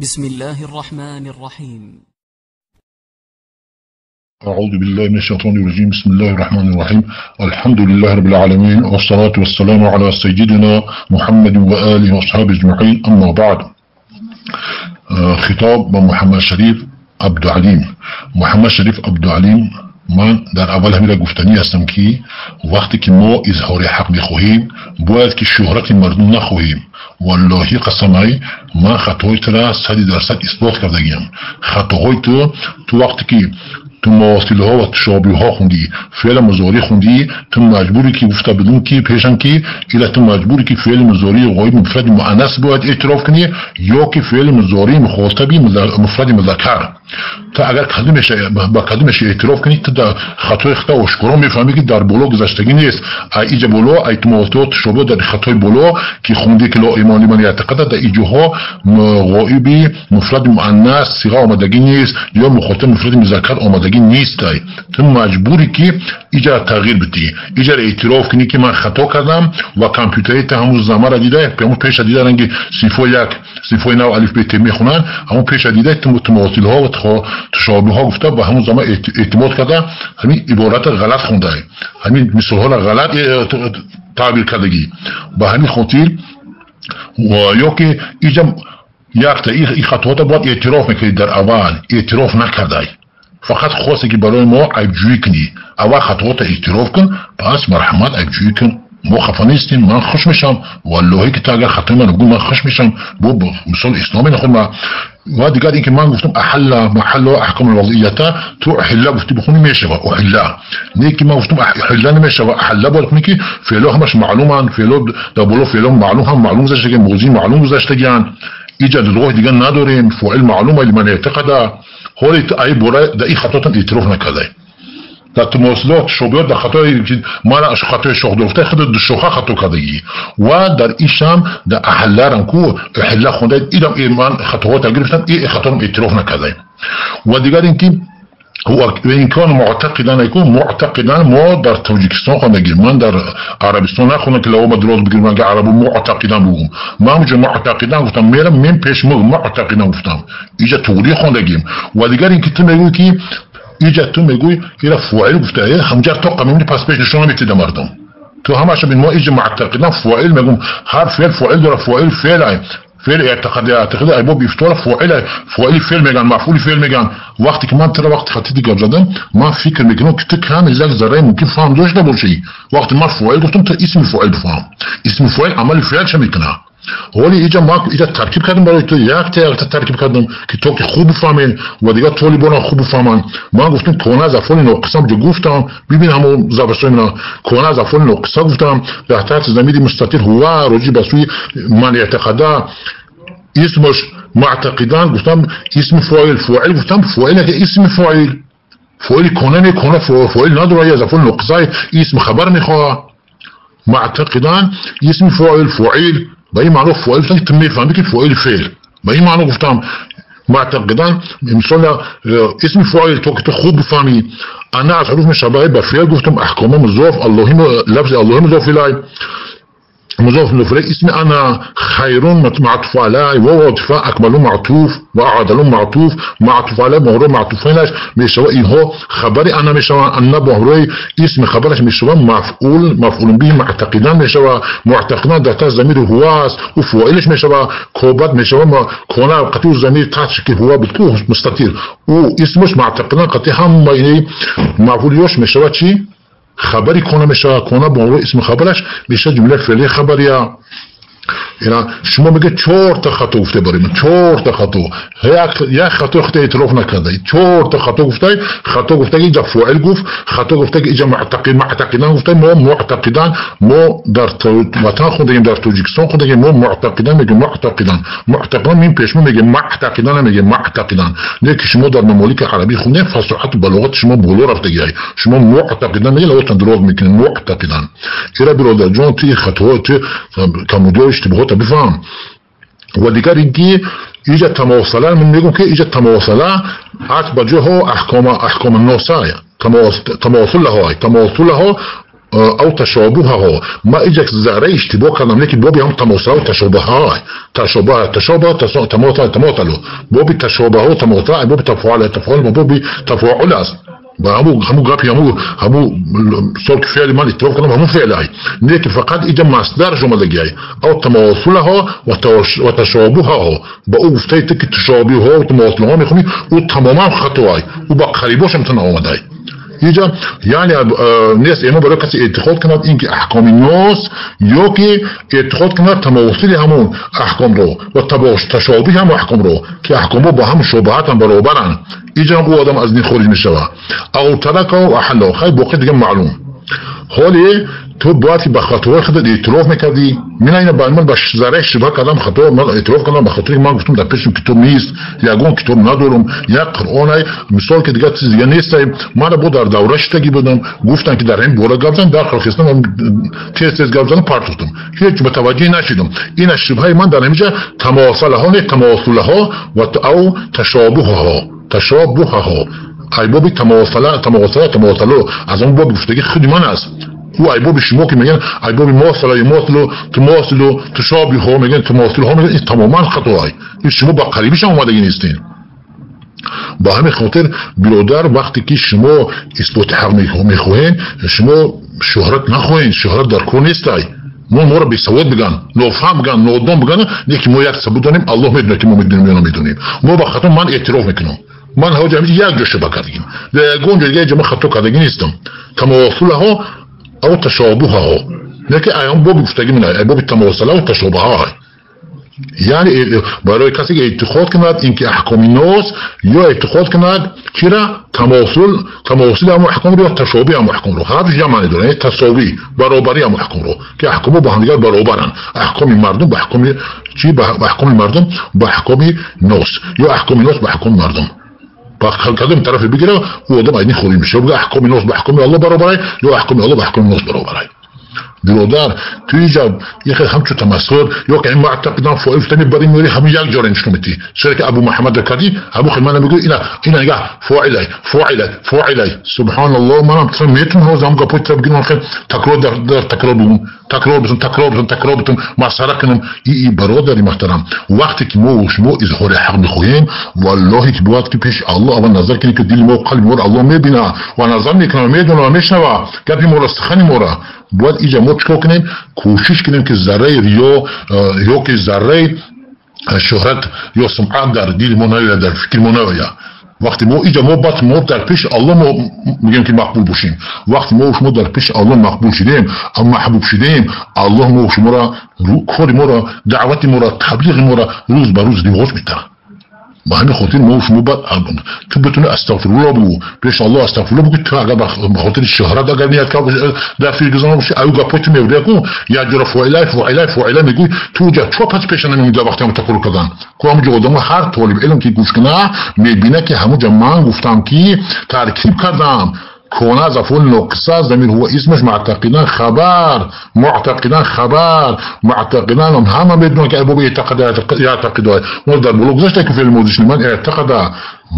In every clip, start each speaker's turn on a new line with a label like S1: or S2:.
S1: بسم الله الرحمن الرحيم.
S2: أعوذ بالله من الشيطان الرجيم. بسم الله الرحمن الرحيم. الحمد لله رب العالمين، والصلاة والسلام على سيدنا محمد وآله وأصحابه أجمعين. أما بعد، خطاب محمد شریف عبدالعلیم. محمد شریف عبدالعلیم، من در اول همین را گفتنی هستم که وقتی که ما اظهار حق میخواهیم باید که شهرت مردم نخواهیم. والله قسمای من خطای تو را 100% اثبات کرده گیم. خطاهای تو وقتی که تو مواصله ها و تشابه ها خوندی، فعل مضارع خوندی، تو مجبوری که گفته بدون که پیشن که الا تو مجبوری که فعل مضارع غایب مفرد مؤنث باید اعتراف کنی، یا که فعل مضارع مخاطبی مفرد مذکر. تا اگر با کدومش اعتراف کنی تو در خطای خطا آشکارا میفهمی که در بالا گذشتگی نیست. ایجا بالا ای تو مواصلات تشابه در خطای بالا که خوندی که لا ایمان من یعتقد، در ایجاها غایبی مفرد مؤنث صیغه آمدگی نیست، یا مخاطب مفرد مذکر آمدگی نیست. تو مجبوری که ایجا تغییر بدی، ایجا اعتراف کنی که من خطا کردم و کامپیوتری تا همون زمان را دیده، همون پیش دیده رنگی صفر یک صفر نو الف ب ت میخونن، همون پیش دیده تو مواصله ها و تشابه ها گفته و همون زمان اعتماد کرده، همین عبارت غلط خونده، همین مثال ها غلط تعبیر کردگی. با همین خاطر و یا که ایجا یک تا این خطوات باید اعتراف میکنی، در اول اعتراف نکرده، فقط خواسته که برای ما عیبجویی کنی. اول خطوات اعتراف کن، پس مرحمت عیبجویی کن. ما خفه نیستیم، من خوش میشم والله که تا اگر خطای من بگو من خوش میشم. با مثال اسلامی نخون. و دیگر اینکه من گفتم احل محل احکام الوضعیت، تو احل گفتی بخونی میشه و احل نه که من گفتم احل نمیشه و احل باید کنی که فعلا همش معلومن، فعلا در بالا فعلا معلوم هم معلوم گذشته، موضوع معلوم گذشتگیان، ایجاد لغت دیگه نداریم، فاعل معلومه لمن اعتقد. حالی ای برای در این خطاتون اعتراف نکرده. در تماثلات شبیات در خطای مال خطای شوخ دفته خود شوخه خطا کردگی و در ایشم در احلارم کو احلا خونده ایدم ایمان خطوات گرفتم، این خطاتون اعتراف نکرده. و دیگر اینکه و این کان معتقدان ایکون معتقدان ما در تاجیکستان خوندگیم، من در عربستان نخوندم که لو مدرس بگیرم اگه عربو معتقدان بگم، من اونجا معتقدان گفتم، میرم من پیش معتقدان گفتم، اینجا توری خوندگیم. و دیگر اینکه تو میگویی که اینجا تو میگویی اینا فاعل گفته، همجر تو قانونی پس پیش نشون میتیده مردم. تو همش بین ما اینجا معتقدان فاعل میگم، هر فعل داره، فاعل فعل اعتقاد ای با بیفتار فاعل فعل میگن، مفعول فعل میگن. وقتی که من ترا وقت خطی دیگه زدم، من فکر میکنم که تو کم از یک ذره ممکن فهم داشته باشی. وقتی من فاعل گفتم تو اسم فاعل بفهم، اسم فاعل عمل فعل چه میکنه. ولی اینجا ما اینجا ترکیب کردم برای تو، یک ترکیب کردم که تو که خوب بفهمین و دیگه طالبان خوب بفهمن. من گفتم کونه از افعال ناقصه جو گفتم، ببین همون زبستون اینا کونه از افعال ناقصه گفتم در تحت ضمیر مستتر هو راجع به سوی من اعتقاده اسمش معتقدان گفتم، اسم فاعل گفتم، فاعل که اسم فاعل کنه فاعل نداره، از افعال ناقصه اسم خبر میخواد. معتقدان اسم فاعل با این معنی فاعل گفتم که تو میفهمی که فاعل فعل، با این معنی گفتم معتقدان مثلا اسم فاعل تو که تو خوب بفهمی. انا از حروف مشابهه به فعل گفتم احکام مضاف، لفظ الله مضاف الیه، مضاف الیه اسم انا، خیرون معطوف علیه، و عاطفه اکمل معطوف و عادل معطوف، معطوف علیه مهره معطوفینش میشوه، اینها خبر انا میشوه، انا مهره اسم خبرش میشوه، مفعول به معتقدان میشوه، معتقدان در تحت ضمیر هو است و فاعلش میشوه، کوبت میشوه کنه قطع ضمیر تحت که هو بتکو مستتر و اسمش معتقدان قطع هم مفعولیش میشوه چی؟ خبری کنه میشه، کنه با اسم خبرش میشه جمله فعلی خبریه. اینا شما میگه 4 تا خطا گفته برای من، 4 تا خطا، یک خطا خطا اعتراف نکرده، 4 تا خطا گفته که اینجا فاعل گفت، خطا گفته که اینجا معتقدان گفته. ما معتقدان ما در وطن خوندگیم، در تاجیکستان خوندگیم، ما معتقدان میگیم معتقدان این پیشمون میگه معتقدان، میگه معتقدان. نه که شما در ممالک عربی خونده فصاحت و بلاغت شما بالا رفتگی، شما معتقدان میگه لو تدراج میکنه معتقدان. اینا برادر جان توی خطوات کمودی اشتباهات بفهم. و دیگر اینکه ایجا تماثله من میگم که ایجا تماثله عطف بجه ها احکام ناسه، تماثل ها او تشابه ها ما اجاك ذره اشتباه کردم لیکن بابی هم تماثل و تشابه های تماثل بابی تشابه ها تماثل بابی تفاعل بابی تفاعل است با همو گپی همو صورت فعل من اتفاق کنم همو فعل های لیکن فقط اجا مصدر جمله گیای او تماثل ها و تشابه ها با او گفته که تشابه ها و تماثل ها میخونی او تماما خطا های او با قریباش هم آمده های اینجا یعنی نیست اینا برای کسی اعتقاد کند اینکه احکام ناس یا که اعتقاد کند تماثل همون احکام رو و تشابه هم احکام رو که احکام رو با هم شبهات هم برابرن اینجا او آدم از این خارج میشوه او ترک و احلا خیلی باقی دیگه معلوم حالی تو باید که به خطوهای خودت اعتراف میکردی من اینا من با ذره شبه کردم خطوها من اعتراف کردم به خاطر من گفتم در پیشم کتاب نیست یگون کتاب ندارم یک قرآن مثال که دیگه چیز دیگه نیست من با در دوره شتگی بودم گفتن که در این بوره گفتن در خواستم تست گفتن پارتوتم هیچ متوجه نشدم این شبهه من در اینجا تماثلها و او تشابهها ای بابی تماثل از اون باب گفتگی خودی من است او ای بابی شما که میگن ای بابی تماثل و تشابه ها میگن تماثل ها میگن این تماما خطاهای این شما با قریبش هم اومدگی نیستین با همین خاطر برادر وقتی که شما اثبات حق میخواین شما شهرت نخواین شهرت در کار نیست ما را بی سواد بگن نافهم بگن نادان بگن یکی ما یک ثبوت داریم الله میدونه که ما میدونیم یا نمیدونیم ما با خطا من اعتراف میکنم من ها جمعی یک جا شبه کردگیم در یکون جا جمع خطا کردگی نیستم تماثل ها او تشابه ها لیکن ایام بابی گفتگی منه ای بابی تماثل ها و تشابه ها یعنی برای کسی که اعتقاد کند اینکه احکام ناس یا اعتقاد کند چرا تماثل هم احکام رو یا تشابه هم احکام رو هر جا معنی داره تساوی برابری هم احکام رو که احکام با هم دیگر برابرن احکام مردم با احکام چی با احکام مردم با احکام ناس یا احکام ناس با احکام مردم با کدام طرف بگیره او آدم اینی خوری میشه بگه احکام ناس با احکام الله برابره یا احکام الله با احکام ناس برابره برادر توی اینجا یکی همچو تمسخر یا که این معتقدان فائل فتنی برای میری همین یک جاره نشون میدی چرا که ابو محمد کردی ابو خیمانه میگه اینا نگاه فاعله سبحان الله منم مثلا میتونم ها زمان گپوی طرف بگیرم خیلی تکرار بزن مسئله کنم ای برادری محترم وقتی که ما و شما اظهار حق میخواهیم والله که باید که پیش الله اول نظر کنی که دل ما و قلب ما الله میبینه و نظر میکنه میدونه و میشنوه گپی ما را سخنی ما را باید ایجا ما چکا کنیم کوشش کنیم که ذره ریا یا که ذره شهرت یا سمعت در دل ما نویه در فکر ما نویه وقتی ما ایجا ما باید ما در پیش الله ما میگیم که مقبول باشیم وقتی ما و شما در پیش الله مقبول شدیم محبوب شدیم الله ما و شما را کار ما را دعوت ما را تبلیغ ما را روز به روز دیوغاز میتره با همین خاطر ما و شما باید تو بتونه استغفرالله بگو پیش الله استغفرالله بگو تو اگر به خاطر شهرت اگر نیت که در فیل گذارم باشه او گپای تو میوریه کن یا جرا فاعله میگوی تو جا چو پس پیش نمیده وقتی هم تقرر کردن که همون جا آدم هر طالب علم که گوش کنه میبینه که همون جا من گفتم که ترکیب کردم كون زفول نقصة زمير هو اسمش معتقدان خبر معتقدان هم بدون که ابو يعتقد وده بلوغ زشت که فیلم موزش من اعتقد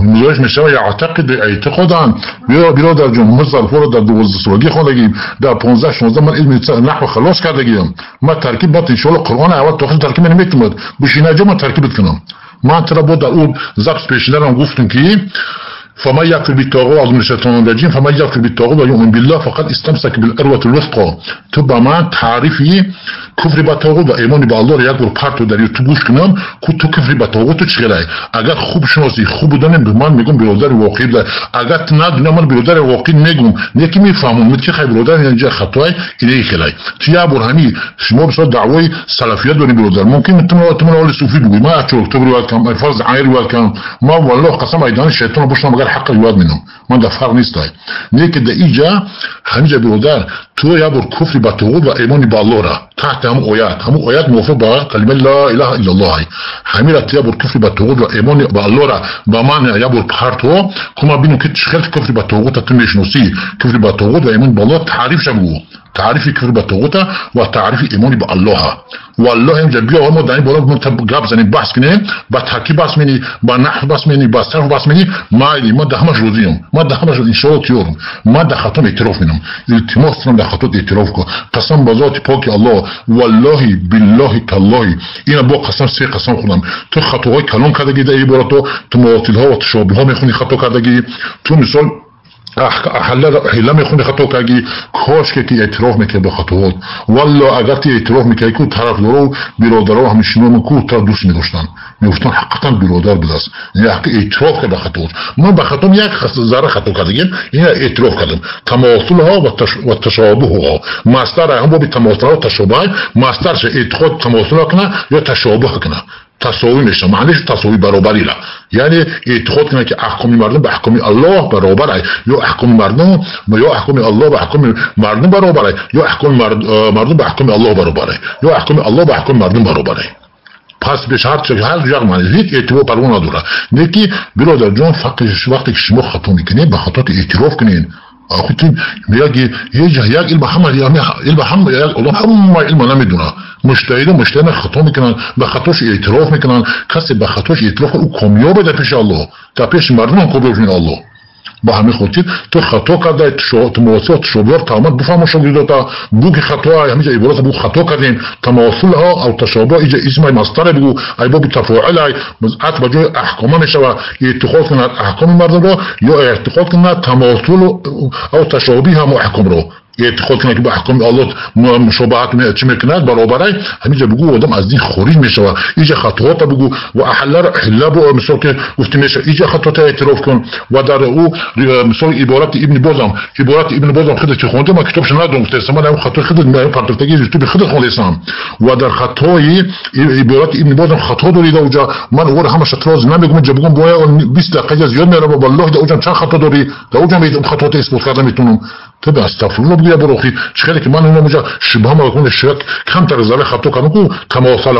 S2: مزاج میشه يعتقد اعتقادا برادر جون مصدر فور در 12 سالگی خوندگیم در 15 16 من علم نحو خلاص کردگیم ما ترکیب بات ان شاء الله قرآن اول تو ترکیب نمیتونم بشینه جا ما ترکیب کنم ما ترى بود در اون ضبط پیشنهادم گفتم که فما يكفر بالطاغوت عظم الشيطان الرجيم فما يكفر بالطاغوت ويؤمن بالله فقد استمسك بالعروة الوثقى تبع ما تعريفي كفر بالطاغوت و ایمان به الله را یک بار پرت در تو گوش کنم که تو کفر بالطاغوت چیه اگر خوب شناسی خوب دانم به من میگم برادر واقعی ده اگر ندونم من برادر واقعی میگم یکی میفهمم که خیلی برادر اینجا خطای اینه خیلی تو یا برهمی شما بسیار دعوای سلفیت دارین برادر ممکن تو اول صوفی بگی ما چرا تو روایت کنم فرض عین روایت کنم ما والله قسم ایدان شیطان باشم مگر حق روایت میدم من در فرق نیست نیکی در اینجا همینجا برادر تو یا بر کفر بالطاغوت و ایمان به الله را تحت هم آیات موافق با کلمه لا اله الا الله همین را یا بر کفر بالطاغوت و ایمان به الله را با من یا بر پرتو کما ببینم که چقدر کفر بالطاغوت تو میشناسی کفر بالطاغوت و ایمان به الله تعریف شو تعریف کفر به طاغوت و تعریف ایمان به الله. والله اینجا بیا ما در این بالا گپ زنیم بحث کنیم، با ترکیب بحث کنیم، با نحو بحث کنیم، با صرف بحث کنیم. ما ده همش روزیم، ما ده همش ان شاء الله تیورم، ما ده خطا اعتراف میکنم، التماس کنم ده خطا اعتراف کنم. قسم به ذات پاک الله، والله بالله تالله، اینا با قسم سه قسم خودم تو خطاهای کلام کردگی در این بالا تو مواطیل ها و تشابه ها میخونی خطا کردگی، تو مثال حالا میخونی خطا کردگی. کاش که اعتراف میکنی به خطاات. والله اگر تی اعتراف میکنی که طرف دارو برادرها همیشون کو تو دوست می‌داشتن، میگفتن حقیقتا برادر بودست، یعنی حق اعتراف کرد به خطاات. من به خطام یک ذره خطا کردم، این اعتراف کردم. تماثل ها و تشابه ها، مصدر هم با تماثل ها و تشابه، مصدرش اعتقاد تماثل کنه یا تشابه کنه. تساوی میشه، معنیش تساوی برابری لا، یعنی اعتقاد کنه که احکام مردم به احکام الله برابره، یا احکام مردم یا احکام الله به احکام مردم برابره، یا احکام مردم به احکام الله برابره، یا احکام الله به احکام مردم برابره. پس به شرط هر جا معنی هیچ اعتبار پروا نداره. نکی برادر جان وقتی که شما خطا میکنید به خطات اعتراف کنین. آخوتیم میگه یک علم همه علم همه الله همه علم نمیدونه. مشتهد خطا میکنن، به خطاش اعتراف میکنن. کسی به خطاش اعتراف او کامیابه در پیش الله، در پیش مردم هم کامیاب میشه الله. با همین خاطر تو خطا کرده تو مواصلات شبیار تمام بفهم شو تا بو که خطا همینجا عبارت بو خطا کردیم تماثل ها او تشابه اینجا اسم مصدر بگو ای باب تفاعل ای مزعت بجای احکام میشه و اتخاذ کنه احکام مردم رو یا اتخاذ کنه تماثل او تشابه هم احکام رو اتخاذ کنه که با احکام الله مشابهت چی میکنه برابره. همینجا بگو آدم از دین خارج میشه و اینجا خطاات بگو و احلا بو مثال که گفتیم میشه اینجا خطاات اعتراف کن. و در او مثال عبارت ابن بازم خودت که خونده ما کتابش ندارم گفتم من خطا خودت من پرتگی یوتیوب خودت خوندم و در خطای عبارت ابن بازم خطا دارید اونجا من اول همش اعتراض نمیگم اینجا بگم باید 20 دقیقه زیاد میره والله اونجا چند خطا داری در اونجا میگم خطاات اثبات کردن میتونم تو به استغفرالله بگی بروخی چخیلی که من اونجا شبه هم اون شرک کم تر زله خطا کردم که تماثل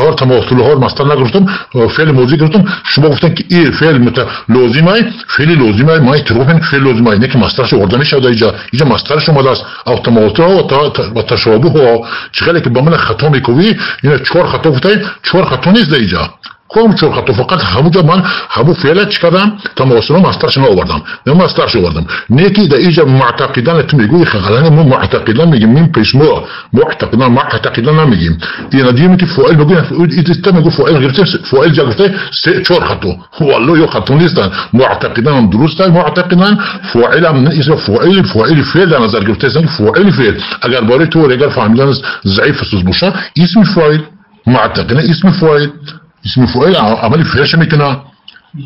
S2: ها مستل نگرفتم فعل موضوع گرفتم شما گفتن که این فعل لازمه فعل لازمه ما اعتراف فعل لازمه نه که مسترش آورده میشه اینجا مسترش اومده است او تماثل و تشابه ها چخیلی که با من خطا میکنی اینا 4 خطا گفتای 4 خطا نیست اینجا کم 4 خطا فقط همونجا من همون فعل چی کردم تماثل مسترش آوردم نه مسترش آوردم نیکی در اینجا معتقدان تو میگوی خلانه ما معتقدان میگیم من پیش ما معتقدان نمیگیم اینا دیگه که فاعل بگویم اینا میگو فاعل گرفته فاعل جا گرفته 4 خطا والله یو خطا نیستن معتقدان درسته معتقدان فاعل هم اسم فاعل فعل در نظر گرفته است فاعل فعل اگر باره تو اگر فهمیدن ضعیف سوز باشه اسم فاعل معتقدان اسم فاعل عملی فعلش میکنه.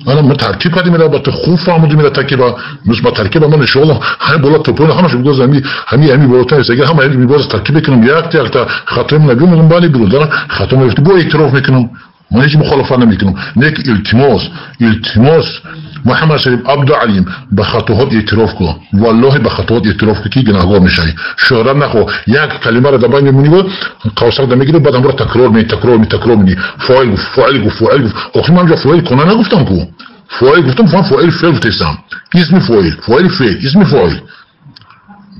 S2: انا ما ترکیب کردیم را با خوب فهمیدیم را ترکیب با ترکیب من ان شاء الله همین بالا توپون همش بگوز همین بالاتر است اگر همین باز ترکیب کنم یک تا خطا نمیگم من بالی برادر خطا میفته با اعتراف میکنم من هیچ مخالفت نمیکنم نیک التماس محمد شریف عبدالعلیم به خطاات اعتراف کن والله به خطاات اعتراف که گناهگار میشی شهرت نخو یک کلمه را دبای میمونی قوسق دمیگیری بعد هم را تکرار می فاعل آخه من جا فاعل کنه نگفتم کو فاعل گفتم فاعل فعل گفتم اسم فاعل فعل اسم فاعل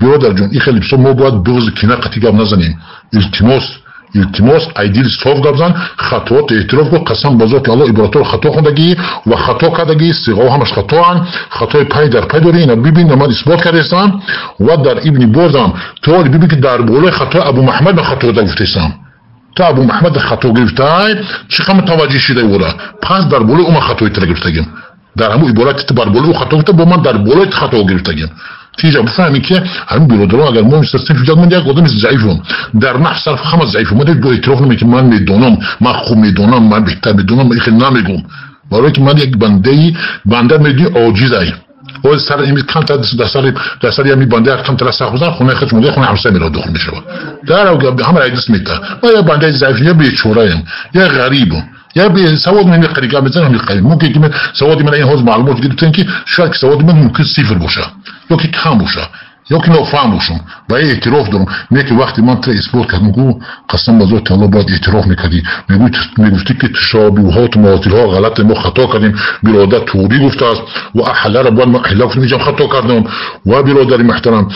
S2: برادر جون این خیلی بسیار ما باید بغض کینه قطعی نزنیم. التماس ایدیل صاف گفتن خطوات اعتراف کو قسم به ذات الله عبارت خطا خوندگی و خطا کردگی صیغه همش خطاان خطای پای در پای داره اینا ببین من اثبات کردم و در ابن بازم تو ببین که در بوله خطا ابو محمد خطا گفتم تا ابو محمد خطا گرفته چقدر متوجه شده وره پس در بوله اون خطای تر گرفتگیم در همون عبارت بر بوله خطا گفته با من در بوله خطا گرفتگیم تیجا بفهمی که همین برادران اگر ما میستیم فیجاد من یک آدم ضعیفم در نحو صرف همه ضعیفم من دو اعتراف نمی که من میدونم من خوب میدونم من بهتر میدونم من خیلی نمیگم برای که من یک بنده میدونی عاجزم او سر این کم در سر یمی بنده کم تر سخوزن خونه خودش مونده خونه همسایه میرا داخل میشه در همه را دست میته من یک بنده ضعیف یا بیچاره‌ام یا غریبم یا به سواد من خریگا بزنم میخوام ممکن که من سوادی من این حوز معلومات گرفتم که شاید که سوادی من ممکن 0 باشه یا که کم باشه یا که نافهم باشم با اعتراف دارم نه که وقتی من تو اثبات کردم گو قسم به ذات الله باید اعتراف میکردی میگفتی که تشابهات و مواطیل ها غلط ما خطا کردیم برادر توری گفته است و احلا را باید ما احلا گفتم اینجا خطا کردم و برادر محترم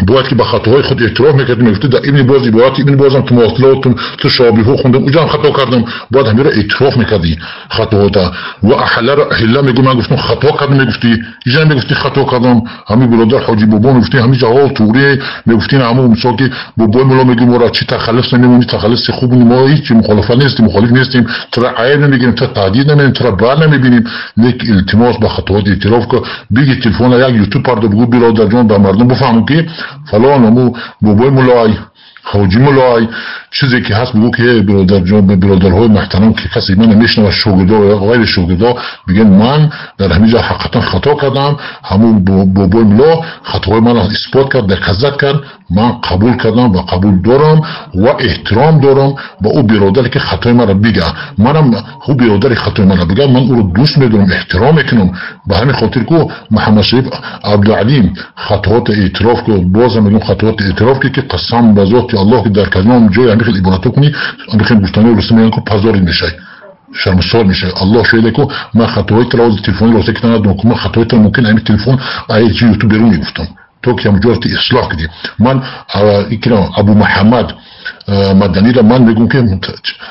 S2: باید که به خطاهای خود اعتراف میکرد، میگفت در ابن باز عبارت ابن بازم تو مواصلات تو شابیه خوندم اونجا هم خطا کردم، باید همین را اعتراف میکردی خطاها و احلا میگم من گفتم خطا کردم، میگفتی اینجا میگفتی خطا کردم. همین برادر حاجی بابا میگفتی همین جواب توری میگفتین همون مثلا که بابا مولا میگیم ورا چی تخلص نمیمونی، تخلص خوب ما هیچ مخالف نیستیم، مخالف نیستیم، ترا عیب نمیگیم، ترا تعدید نمیگیم، ترا بر نمیبینیم، لیک التماس به خطاات اعتراف که بگی تلفن یک یوتیوب پرده بگو برادر جان به مردم بفهمون که فلان همو بابای مولای حاجی مولای چیزی که هست بگو که برادر جان، برادرهای محترم که کسی من نمیشنوه شاگردا و غیر شاگردا بگن من در همین جا حقیقتا خطا کردم، همون بابای مولا خطاهای من اثبات کرد، دقت کرد، من قبول کردم و قبول دارم و احترام دارم با او برادری که خطای من را بگه، منم او برادری خطای من را بگه من او رو دوست میدارم، احترام میکنم. به همین خاطر که محمد شریف عبدالعلیم خطوات اعتراف که بازم میگم خطوات اعتراف که قسم به ذات الله که در کلمه جای همین خیلی عبارت کنی همین گفتنی رسم میگن که پزاری میشه، شرمسار میشه. الله شاهده که من خطوهای تراز تلفن رو سکت ندارم که من خطوهای تر ممکن همین تلفن ای چی یوتیوب بیرون میگفتم تو که مجرد اصلاح کردی. من ابو محمد مدنی را من میگم که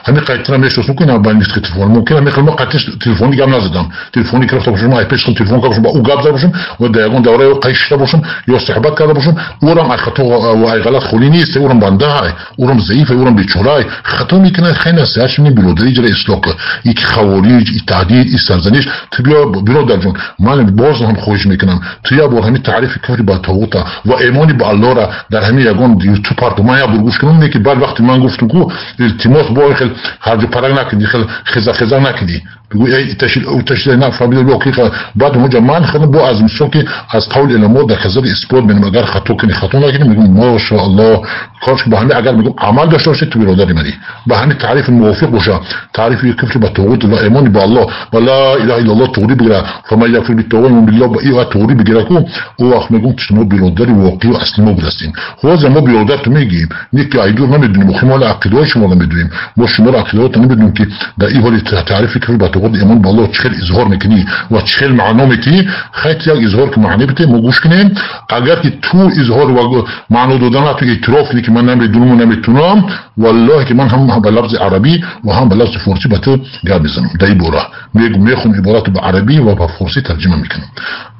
S2: همین قطعا میشناسم که نه باید نیست که تلفن ممکنه میخوام ما قطعا تلفنی دیگه نزدم، تلفنی که رفته باشم ما پیش تلفن کردم با او گپ زده باشم و دقیقاً دوره قیش باشم یا صحبت کرده باشم، اونم از خطا و ای غلط خالی نیست، اونم بنده های، اونم ضعیفه، اونم بیچاره، خطا میکنه خیلی نصیحتش می برادری جره اصلاح کنه. یک خوارج، این تعدیل، این سرزنش تو بیا برادر جان من باز هم خواهش میکنم تو یا بار همین تعریف کاری با طاغوت و ایمانی به الله را در همین یگان یوتیوب پارت ما یا برگوش کنم که بعد وقتی من گفتم که التماس با خیلی هرج و پرک نکنی، خیلی خزا نکنی، بگو ای تشیل نه فهمیده بیا که بعد اونجا من خیلی با از مثلا که از قول علما در خزر اثبات میگم اگر خطا کنی خطا نکنی میگم ماشاءالله کارش به همین اگر میگم عمل داشته باشه تو برادری منی به همین تعریف موافق باشه، تعریف کفر با طاغوت و ایمان با الله و لا اله الا الله توری بگیره فما یکفر بالطاغوت و بالله با ای توری بگیره کو او وقت میگم شما برادری واقعی و اصلی ما برسیم. خود ما برادر تو میگیم نیک ایدور نمیدونیم مخمال عقیده شما نمیدونیم، ما شما عقیدات نمیدونیم که در این حال تعریف کفر با طاغوت ایمان با الله چه اظهار میکنی و چه معنا میکنی، خیلی یک اظهار که معنی بده ما گوش کنیم. اگر که تو اظهار و معنا دادن تو اعتراف کنی که من نمیدونم و نمیتونم والله که من هم به لفظ عربی و هم به لفظ فارسی به تو گپ میزنم در این باره میخونم عبارات به عربی و به فارسی ترجمه میکنم.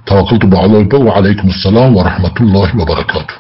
S2: توکلت به الله و علیکم السلام و رحمت الله و برکاته.